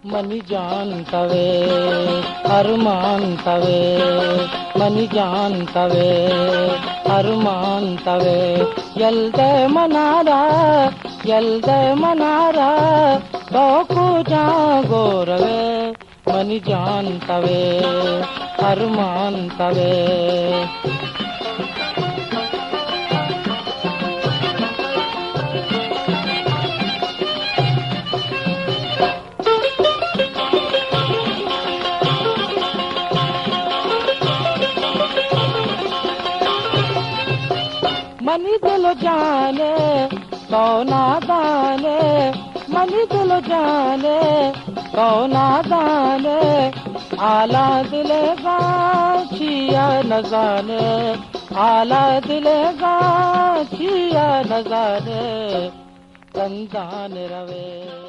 Money जान तवे अरमान तवे मनी जान तवे अरमान तवे यल्दे मनारा तोकु जागो रवे मनी जान तवे अरमान तवे मनी दिल जाने कौना दाने मनी दिल जाने कौना दाने आला दिल गाछिया न जाने आला दिल गाछिया न जाने कंजान रवे।